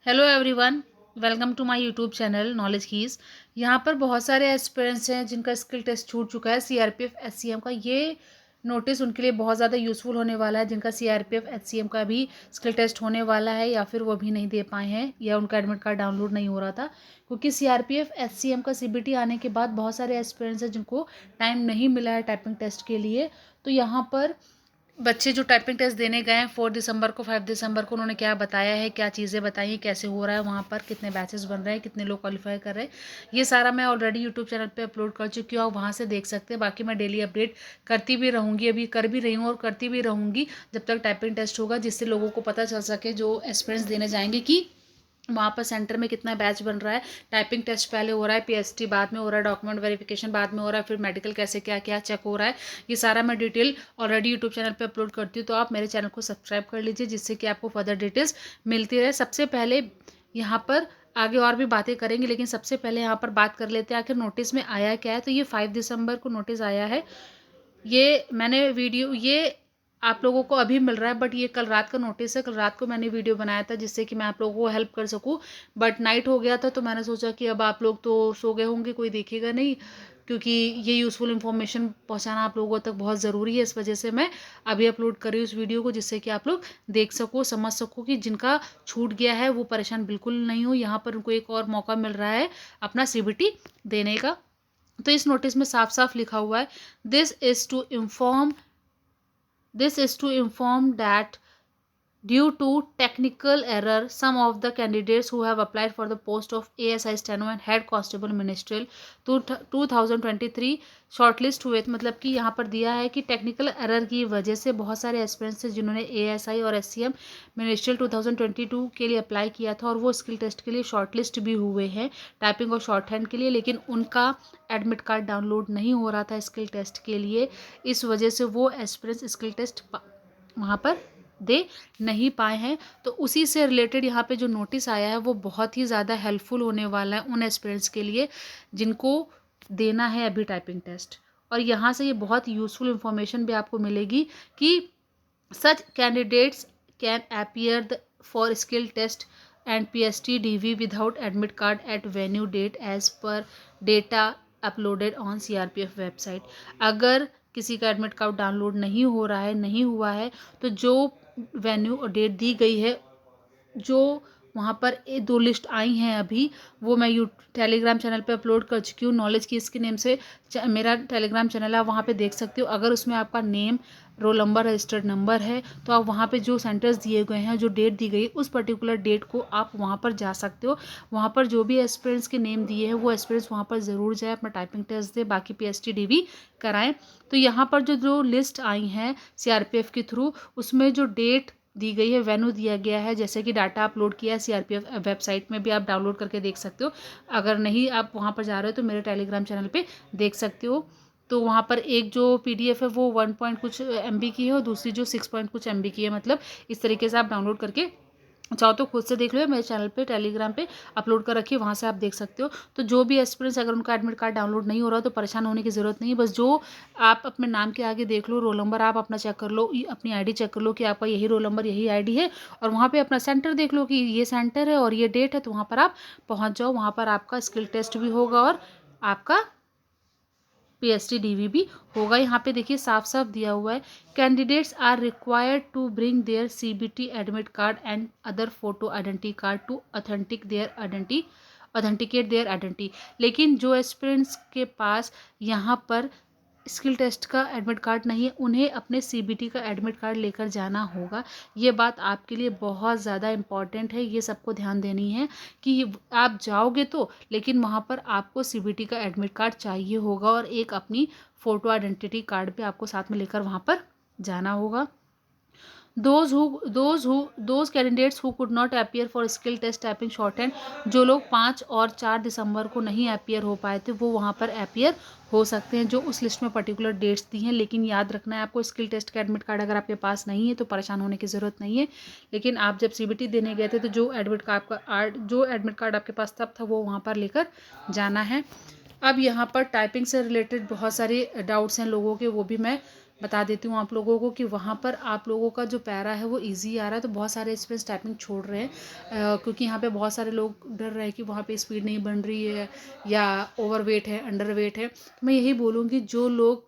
Hello everyone, welcome to my YouTube channel knowledge keys. यहाँ पर बहुत सारे एस्पिरेंट्स हैं जिनका स्किल टेस्ट छूट चुका है सीआरपीएफ एचसीएम का। ये नोटिस उनके लिए बहुत ज़्यादा यूज़फुल होने वाला है जिनका सीआरपीएफ एचसीएम का भी स्किल टेस्ट होने वाला है या फिर वो भी नहीं दे पाए हैं या उनका एडमिट कार्ड डाउनलोड नहीं हो रहा था, क्योंकि सीआरपीएफ एचसीएम का सीबीटी आने के बाद बहुत सारे एस्पिरेंट्स हैं जिनको टाइम नहीं मिला है टाइपिंग टेस्ट के लिए। तो यहाँ पर बच्चे जो टाइपिंग टेस्ट देने गए हैं 4 दिसंबर को 5 दिसंबर को, उन्होंने क्या बताया है, क्या चीज़ें बताई हैं, कैसे हो रहा है वहाँ पर, कितने बैचेस बन रहे हैं, कितने लोग क्वालिफाई कर रहे हैं, ये सारा मैं ऑलरेडी यूट्यूब चैनल पे अपलोड कर चुकी हूँ। आप वहाँ से देख सकते हैं। बाकी मैं डेली अपडेट करती भी रहूँगी, अभी कर भी रही हूँ और करती भी रहूँगी जब तक टाइपिंग टेस्ट होगा, जिससे लोगों को पता चल सके जो एस्पिरेंट्स देने जाएंगे कि वहाँ पर सेंटर में कितना बैच बन रहा है। टाइपिंग टेस्ट पहले हो रहा है, पीएसटी बाद में हो रहा है, डॉक्यूमेंट वेरिफिकेशन बाद में हो रहा है, फिर मेडिकल कैसे क्या क्या चेक हो रहा है, ये सारा मैं डिटेल ऑलरेडी यूट्यूब चैनल पे अपलोड करती हूँ। तो आप मेरे चैनल को सब्सक्राइब कर लीजिए जिससे कि आपको फर्दर डिटेल्स मिलती रहे। सबसे पहले यहाँ पर आगे और भी बातें करेंगे, लेकिन सबसे पहले यहाँ पर बात कर लेते हैं आखिर नोटिस में आया क्या है। तो ये 5 दिसंबर को नोटिस आया है। ये मैंने वीडियो ये आप लोगों को अभी मिल रहा है, बट ये कल रात का नोटिस है। कल रात को मैंने वीडियो बनाया था जिससे कि मैं आप लोगों को हेल्प कर सकूं, बट नाइट हो गया था तो मैंने सोचा कि अब आप लोग तो सो गए होंगे, कोई देखेगा नहीं, क्योंकि ये यूज़फुल इन्फॉर्मेशन पहुंचाना आप लोगों तक बहुत ज़रूरी है। इस वजह से मैं अभी अपलोड कर रही हूँ इस वीडियो को, जिससे कि आप लोग देख सको, समझ सको कि जिनका छूट गया है वो परेशान बिल्कुल नहीं हो। यहाँ पर उनको एक और मौका मिल रहा है अपना सीबीटी देने का। तो इस नोटिस में साफ साफ लिखा हुआ है, this is to inform this is to inform that due to technical error, some of the candidates who have applied for the post of ASI Steno and Head Constable Ministerial 2023 shortlist हुए थे। मतलब कि यहाँ पर दिया है कि technical error की वजह से बहुत सारे एस्पिरेंट्स थे जिन्होंने ASI और SCM मिनिस्ट्रियल 2022 के लिए अप्लाई किया था और वो स्किल टेस्ट के लिए शॉर्टलिस्ट भी हुए हैं टाइपिंग और शॉर्ट हैंड के लिए, लेकिन उनका एडमिट कार्ड डाउनलोड नहीं हो रहा था स्किल टेस्ट के लिए। इस वजह से वो एस्पिरेंट्स स्किल टेस्ट वहाँ पर दे नहीं पाए हैं। तो उसी से रिलेटेड यहाँ पे जो नोटिस आया है वो बहुत ही ज़्यादा हेल्पफुल होने वाला है उन एस्पिरेंट्स के लिए जिनको देना है अभी टाइपिंग टेस्ट। और यहाँ से ये बहुत यूज़फुल इन्फॉर्मेशन भी आपको मिलेगी कि such candidates can appear for skill test and PST DV without admit card at venue date as पर data uploaded on CRPF website. अगर किसी का एडमिट कार्ड डाउनलोड नहीं हो रहा है, नहीं हुआ है, तो जो वेन्यू और डेट दी गई है, जो वहाँ पर 2 लिस्ट आई हैं अभी, वो मैं टेलीग्राम चैनल पे अपलोड कर चुकी हूँ। नॉलेज की इसके नेम से मेरा टेलीग्राम चैनल है, वहाँ पे देख सकते हो। अगर उसमें आपका name, roll number, registered number है तो आप वहाँ पे जो सेंटर्स दिए गए हैं, जो डेट दी गई है, उस पर्टिकुलर डेट को आप वहाँ पर जा सकते हो। वहाँ पर जो भी एस्पिरेंट्स के नेम दिए हैं वो एस्पिरेंट्स वहाँ पर ज़रूर जाए, अपना टाइपिंग टेस्ट दे, बाकी PST DV कराएं। तो यहाँ पर जो लिस्ट आई हैं CRPF के थ्रू, उसमें जो डेट दी गई है, वेन्यू दिया गया है, जैसे कि डाटा अपलोड किया है CRPF वेबसाइट में भी आप डाउनलोड करके देख सकते हो। अगर नहीं आप वहाँ पर जा रहे हो तो मेरे टेलीग्राम चैनल पे देख सकते हो। तो वहाँ पर एक जो PDF है वो 1 पॉइंट कुछ MB की है और दूसरी जो 6 पॉइंट कुछ MB की है। मतलब इस तरीके से आप डाउनलोड करके चाहो तो खुद से देख लो, मेरे चैनल पे टेलीग्राम पे अपलोड कर रखी है, वहाँ से आप देख सकते हो। तो जो भी एस्पिरेंट्स अगर उनका एडमिट कार्ड डाउनलोड नहीं हो रहा तो परेशान होने की ज़रूरत नहीं है। बस जो आप अपने नाम के आगे देख लो, रोल नंबर आप अपना चेक कर लो, अपनी ID चेक कर लो कि आपका यही रोल नंबर यही ID है, और वहाँ पे अपना सेंटर देख लो कि ये सेंटर है और ये डेट है, तो वहाँ पर आप पहुँच जाओ। वहाँ पर आपका स्किल टेस्ट भी होगा और आपका PST DV भी होगा। यहाँ पे देखिए साफ साफ दिया हुआ है, candidates are required to bring their CBT admit card and other photo identity card to authenticate their identity. लेकिन जो एस्पिरेंट्स के पास यहाँ पर स्किल टेस्ट का एडमिट कार्ड नहीं है, उन्हें अपने CBT का एडमिट कार्ड लेकर जाना होगा। ये बात आपके लिए बहुत ज़्यादा इम्पॉर्टेंट है, ये सबको ध्यान देनी है कि आप जाओगे तो, लेकिन वहाँ पर आपको CBT का एडमिट कार्ड चाहिए होगा और एक अपनी फ़ोटो आइडेंटिटी कार्ड भी आपको साथ में लेकर वहाँ पर जाना होगा। those candidates who could not appear for skill test typing shorthand, जो लोग 5 और 4 दिसंबर को नहीं अपीयर हो पाए थे वो वहाँ पर अपीयर हो सकते हैं, जो उस लिस्ट में पर्टिकुलर डेट्स दी हैं। लेकिन याद रखना है आपको, स्किल टेस्ट का एडमिट कार्ड अगर आपके पास नहीं है तो परेशान होने की ज़रूरत नहीं है। लेकिन आप जब CBT देने गए थे तो जो एडमिट कार्ड आपके पास तब था वो वहाँ पर लेकर जाना है। अब यहाँ पर टाइपिंग से रिलेटेड बहुत सारे डाउट्स हैं लोगों के, वो भी मैं बता देती हूँ आप लोगों को कि वहाँ पर आप लोगों का जो पैरा है वो ईजी आ रहा है, तो बहुत सारे स्टूडेंट्स टाइपिंग छोड़ रहे हैं क्योंकि यहाँ पे बहुत सारे लोग डर रहे हैं कि वहाँ पे स्पीड नहीं बन रही है या ओवरवेट है, अंडरवेट है। तो मैं यही बोलूँगी जो लोग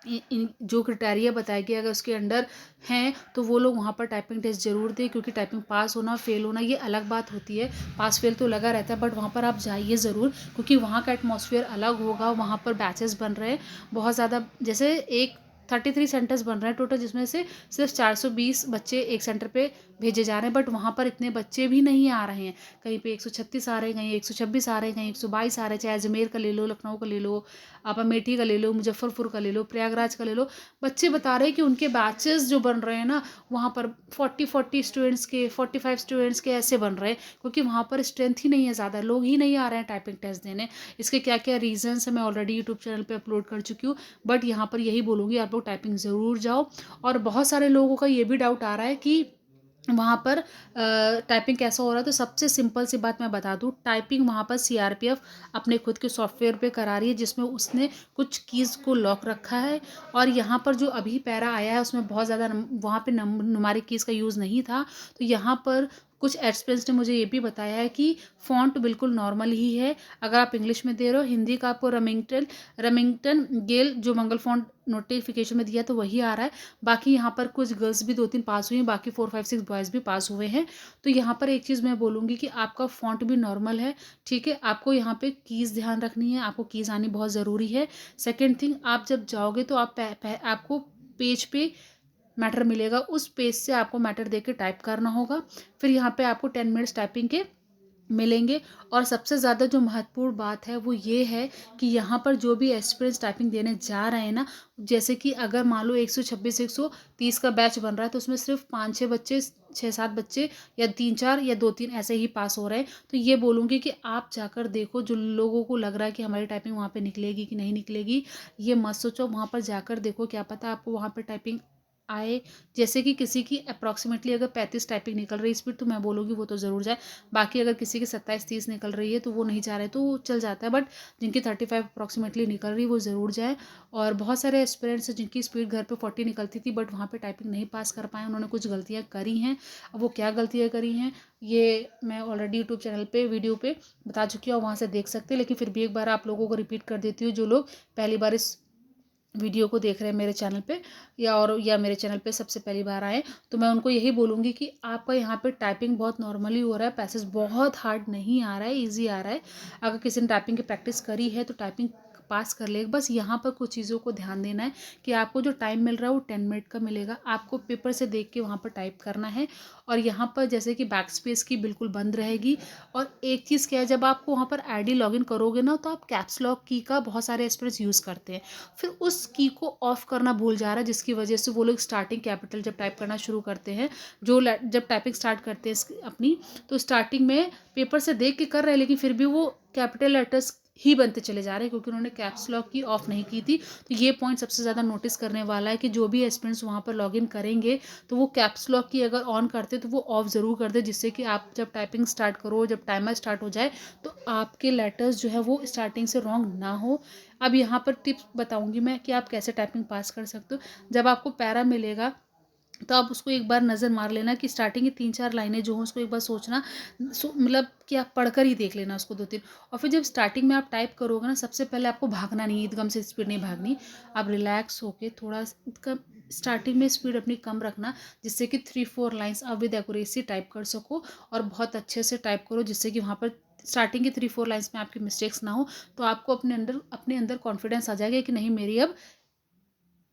जो क्राइटेरिया बताया गया अगर उसके अंडर हैं तो वो लोग वहाँ पर टाइपिंग टेस्ट जरूर दें, क्योंकि टाइपिंग पास होना फेल होना ये अलग बात होती है, पास फेल तो लगा रहता है, बट वहाँ पर आप जाइए ज़रूर, क्योंकि वहाँ का एटमॉस्फेयर अलग होगा। वहाँ पर बैचेस बन रहे हैं बहुत ज़्यादा, जैसे एक 33 सेंटर्स बन रहे हैं टोटल, जिसमें से सिर्फ 420 बच्चे एक सेंटर पे भेजे जा रहे हैं, बट वहाँ पर इतने बच्चे भी नहीं आ रहे हैं। कहीं पे 136 आ रहे हैं, कहीं 126 आ रहे हैं, कहीं 122 आ रहे हैं। चाहे अजमेर का ले लो, लखनऊ का ले लो, आप अमेठी का ले लो, मुजफ्फरपुर का ले लो, प्रयागराज का ले लो, बच्चे बता रहे हैं कि उनके बैचेस जो बन रहे हैं ना वहाँ पर 40 स्टूडेंट्स के, 45 स्टूडेंट्स के ऐसे बन रहे हैं, क्योंकि वहाँ पर स्ट्रेंथ ही नहीं है, ज़्यादा लोग ही नहीं आ रहे हैं टाइपिंग टेस्ट देने। इसके क्या क्या रीजंस है मैं ऑलरेडी यूट्यूब चैनल पे अपलोड कर चुकी हूँ, बट यहाँ पर यही बोलूँगी आप लोग टाइपिंग ज़रूर जाओ। और बहुत सारे लोगों का ये भी डाउट आ रहा है कि वहाँ पर टाइपिंग कैसा हो रहा है, तो सबसे सिंपल सी बात मैं बता दूँ, टाइपिंग वहाँ पर सीआरपीएफ अपने खुद के सॉफ्टवेयर पे करा रही है, जिसमें उसने कुछ कीज़ को लॉक रखा है। और यहाँ पर जो अभी पैरा आया है उसमें बहुत ज़्यादा वहाँ पे नुमारिक कीज़ का यूज़ नहीं था। तो यहाँ पर कुछ एक्सपर्ट्स ने मुझे ये भी बताया है कि फ़ॉन्ट बिल्कुल नॉर्मल ही है। अगर आप इंग्लिश में दे रहे हो, हिंदी का आपको रमिंगटन गेल जो मंगल फ़ॉन्ट नोटिफिकेशन में दिया तो वही आ रहा है। बाकी यहाँ पर कुछ गर्ल्स भी 2-3 पास हुई हैं, बाकी 4-5-6 बॉयज़ भी पास हुए हैं। तो यहाँ पर एक चीज़ मैं बोलूँगी कि आपका फ़ॉन्ट भी नॉर्मल है, ठीक है। आपको यहाँ पे कीज़ ध्यान रखनी है, आपको कीज़ आनी बहुत ज़रूरी है। सेकेंड थिंग, आप जब जाओगे तो आपको पेज पे मैटर मिलेगा, उस पेज से आपको मैटर दे के टाइप करना होगा। फिर यहाँ पे आपको 10 मिनट्स टाइपिंग के मिलेंगे। और सबसे ज़्यादा जो महत्वपूर्ण बात है वो ये है कि यहाँ पर जो भी एस्पिरेंट्स टाइपिंग देने जा रहे हैं ना, जैसे कि अगर मान लो 126 130 का बैच बन रहा है, तो उसमें सिर्फ 5-6 बच्चे, 6-7 बच्चे या 3-4 या 2-3 ऐसे ही पास हो रहे हैं। तो ये बोलूँगी कि आप जाकर देखो, जो लोगों को लग रहा है कि हमारी टाइपिंग वहाँ पे निकलेगी कि नहीं निकलेगी, ये मत सोचो, वहाँ पर जाकर देखो, क्या पता आपको वहाँ पर टाइपिंग आए। जैसे कि किसी की अप्रॉक्सीमेटली अगर 35 टाइपिंग निकल रही है स्पीड, तो मैं बोलूँगी वो तो ज़रूर जाए। बाकी अगर किसी की 27-30 निकल रही है तो वो नहीं जा रहे तो चल जाता है, बट जिनकी 35 अप्रॉक्सीमेटली निकल रही है वो ज़रूर जाए। और बहुत सारे एस्पिरेंट्स हैं जिनकी स्पीड घर पे 40 निकलती थी, बट वहाँ पे टाइपिंग नहीं पास कर पाए, उन्होंने कुछ गलतियाँ करी हैं। अब वो क्या गलतियाँ करी हैं ये मैं ऑलरेडी यूट्यूब चैनल पे वीडियो पे बता चुकी हूँ, वहाँ से देख सकते हैं। लेकिन फिर भी एक बार आप लोगों को रिपीट कर देती हूँ, जो लोग पहली बार इस वीडियो को देख रहे हैं मेरे चैनल पे, या मेरे चैनल पे सबसे पहली बार आए, तो मैं उनको यही बोलूँगी कि आपका यहाँ पे टाइपिंग बहुत नॉर्मली हो रहा है, पैसेज बहुत हार्ड नहीं आ रहा है, इजी आ रहा है। अगर किसी ने टाइपिंग की प्रैक्टिस करी है तो टाइपिंग पास कर लेगा। बस यहाँ पर कुछ चीज़ों को ध्यान देना है कि आपको जो टाइम मिल रहा है वो 10 मिनट का मिलेगा, आपको पेपर से देख के वहाँ पर टाइप करना है। और यहाँ पर जैसे कि बैक स्पेस की बिल्कुल बंद रहेगी। और एक चीज़ क्या है, जब आपको वहाँ पर आईडी लॉगिन करोगे ना, तो आप कैप्स लॉक की का बहुत सारे एक्सपीरियंस यूज़ करते हैं, फिर उस की को ऑफ करना भूल जा रहा है, जिसकी वजह से वो लोग स्टार्टिंग कैपिटल जब टाइप करना शुरू करते हैं, जब टाइपिंग स्टार्ट करते हैं अपनी, तो स्टार्टिंग में पेपर से देख के कर रहे हैं, लेकिन फिर भी वो कैपिटल लेटर्स ही बनते चले जा रहे हैं, क्योंकि उन्होंने कैप्स लॉक की ऑफ नहीं की थी। तो ये पॉइंट सबसे ज़्यादा नोटिस करने वाला है कि जो भी एस्पिरेंट्स वहाँ पर लॉगिन करेंगे तो वो कैप्स लॉक की अगर ऑन करते तो वो ऑफ ज़रूर कर दे, जिससे कि आप जब टाइपिंग स्टार्ट करो, जब टाइमर स्टार्ट हो जाए, तो आपके लेटर्स जो है वो स्टार्टिंग से रॉन्ग ना हो। अब यहाँ पर टिप्स बताऊंगी मैं कि आप कैसे टाइपिंग पास कर सकते हो। जब आपको पैरा मिलेगा तो आप उसको एक बार नज़र मार लेना कि स्टार्टिंग की 3-4 लाइनें जो हों उसको एक बार सोचना, मतलब कि आप पढ़कर ही देख लेना उसको 2-3। और फिर जब स्टार्टिंग में आप टाइप करोगे ना, सबसे पहले आपको भागना नहीं है, एकदम से स्पीड नहीं भागनी, आप रिलैक्स होके थोड़ा कम स्टार्टिंग में स्पीड अपनी कम रखना, जिससे कि 3-4 लाइन्स आप विद एक्यूरेसी टाइप कर सको और बहुत अच्छे से टाइप करो, जिससे कि वहाँ पर स्टार्टिंग की 3-4 लाइन्स में आपकी मिस्टेक्स ना हो। तो आपको अपने अंदर कॉन्फिडेंस आ जाएगा कि नहीं, मेरी अब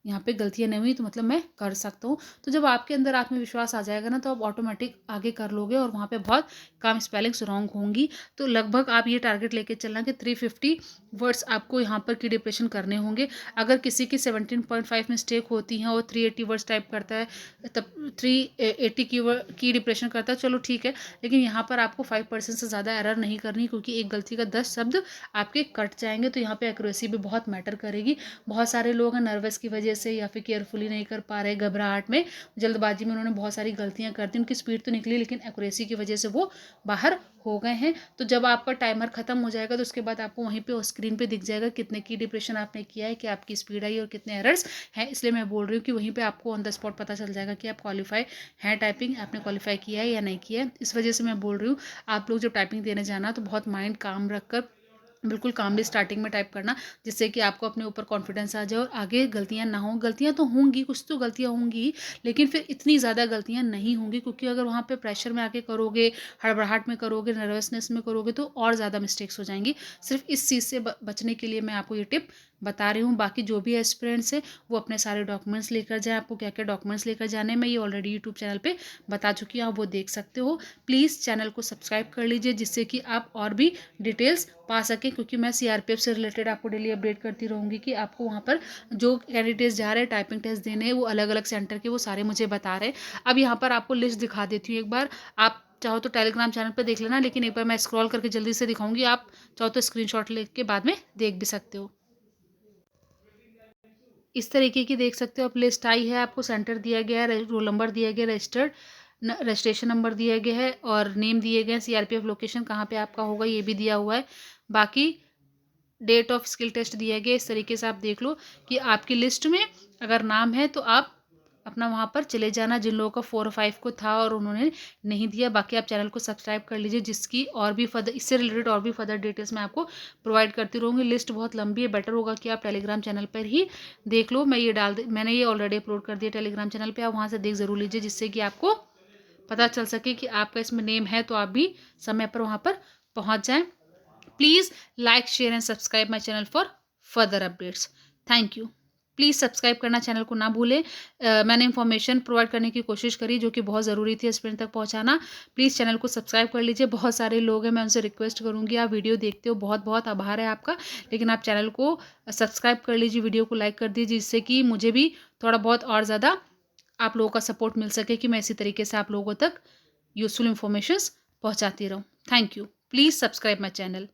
यहाँ पे गलतियाँ नहीं हुई, तो मतलब मैं कर सकता हूँ। तो जब आपके अंदर आत्मविश्वास आ जाएगा ना, तो आप ऑटोमेटिक आगे कर लोगे और वहाँ पे बहुत कम स्पेलिंग्स रॉन्ग होंगी। तो लगभग आप ये टारगेट लेके चलना कि 350 वर्ड्स आपको यहाँ पर की डिप्रेशन करने होंगे। अगर किसी की 17.5 मिस्टेक होती हैं और 380 वर्ड्स टाइप करता है, तब 380 की डिप्रेशन करता है, चलो ठीक है, लेकिन यहाँ पर आपको 5% से ज़्यादा एरर नहीं करनी, क्योंकि एक गलती का 10 शब्द आपके कट जाएंगे। तो यहाँ पे एक्यूरेसी भी बहुत मैटर करेगी। बहुत सारे लोग हैं नर्वस की वजह वजह से या फिर केयरफुली नहीं कर पा रहे, घबराहट में, जल्दबाजी में उन्होंने बहुत सारी गलतियां कर दी, उनकी स्पीड तो निकली लेकिन एक्यूरेसी की वजह से वो बाहर हो गए हैं। तो जब आपका टाइमर खत्म हो जाएगा तो उसके बाद आपको वहीं पे स्क्रीन पे दिख जाएगा कितने की डिप्रेशन आपने किया है, कि आपकी स्पीड आई और कितने एरर्स हैं। इसलिए मैं बोल रही हूँ कि वहीं पे आपको ऑन द स्पॉट पता चल जाएगा कि आप क्वालिफाई हैं, टाइपिंग आपने क्वालिफाई किया है या नहीं किया है। इस वजह से मैं बोल रही हूँ आप लोग जब टाइपिंग देने जाना तो बहुत माइंड काम रखकर बिल्कुल कामली स्टार्टिंग में टाइप करना, जिससे कि आपको अपने ऊपर कॉन्फिडेंस आ जाए और आगे गलतियां ना हो। गलतियां तो होंगी, कुछ तो गलतियां होंगी, लेकिन फिर इतनी ज़्यादा गलतियां नहीं होंगी, क्योंकि अगर वहाँ पे प्रेशर में आके करोगे, हड़बड़ाहट में करोगे, नर्वसनेस में करोगे तो और ज़्यादा मिस्टेक्स हो जाएंगी। सिर्फ इस चीज़ से बचने के लिए मैं आपको ये टिप बता रही हूँ। बाकी जो भी एस्पिरेंट्स है वो अपने सारे डॉक्यूमेंट्स लेकर जाएँ। आपको क्या क्या डॉक्यूमेंट्स लेकर जाने मैं ये ऑलरेडी यूट्यूब चैनल पे बता चुकी हूँ, आप वो देख सकते हो। प्लीज़ चैनल को सब्सक्राइब कर लीजिए, जिससे कि आप और भी डिटेल्स पा सकें, क्योंकि मैं सीआरपीएफ से रिलेटेड आपको डेली अपडेट करती रहूँगी कि आपको वहाँ पर जो कैंडिडेट्स जा रहे हैं टाइपिंग टेस्ट देने, वो अलग अलग सेंटर के वो सारे मुझे बता रहे हैं। अब यहाँ पर आपको लिस्ट दिखा देती हूँ एक बार, आप चाहो तो टेलीग्राम चैनल पर देख लेना, लेकिन एक बार मैं स्क्रॉल करके जल्दी से दिखाऊंगी, आप चाहो तो स्क्रीनशॉट लेके बाद में देख भी सकते हो। इस तरीके की देख सकते हो आप लिस्ट आई है, आपको सेंटर दिया गया है, रोल नंबर दिया गया, रजिस्टर्ड रजिस्ट्रेशन नंबर दिया गया है और नेम दिए गए हैं, सीआरपीएफ लोकेशन कहाँ पे आपका होगा ये भी दिया हुआ है। बाकी डेट ऑफ स्किल टेस्ट दिया गया। इस तरीके से आप देख लो कि आपकी लिस्ट में अगर नाम है तो आप अपना वहाँ पर चले जाना, जिन लोगों का 4 और 5 को था और उन्होंने नहीं दिया। बाकी आप चैनल को सब्सक्राइब कर लीजिए, जिसकी और भी फर्दर इससे रिलेटेड और भी फर्दर डिटेल्स मैं आपको प्रोवाइड करती रहूँगी। लिस्ट बहुत लंबी है, बेटर होगा कि आप टेलीग्राम चैनल पर ही देख लो। मैंने ये ऑलरेडी अपलोड कर दिया टेलीग्राम चैनल पर, आप वहाँ से देख ज़रूर लीजिए, जिससे कि आपको पता चल सके कि आपका इसमें नेम है, तो आप भी समय पर वहाँ पर पहुँच जाएँ। Please like share and subscribe my channel for further updates. Thank you. Please subscribe करना चैनल को ना भूलें। मैंने इन्फॉर्मेशन प्रोवाइड करने की कोशिश करी जो कि बहुत ज़रूरी थी एस्पिरेंट तक पहुंचाना। प्लीज़ चैनल को सब्सक्राइब कर लीजिए। बहुत सारे लोग हैं, मैं उनसे रिक्वेस्ट करूंगी, आप वीडियो देखते हो, बहुत बहुत आभार है आपका, लेकिन आप चैनल को सब्सक्राइब कर लीजिए, वीडियो को लाइक कर दीजिए, जिससे कि मुझे भी थोड़ा बहुत और ज़्यादा आप लोगों का सपोर्ट मिल सके कि मैं इसी तरीके से आप लोगों तक यूजफुल इन्फॉर्मेशन पहुँचाती रहूँ। Thank you. Please subscribe my channel.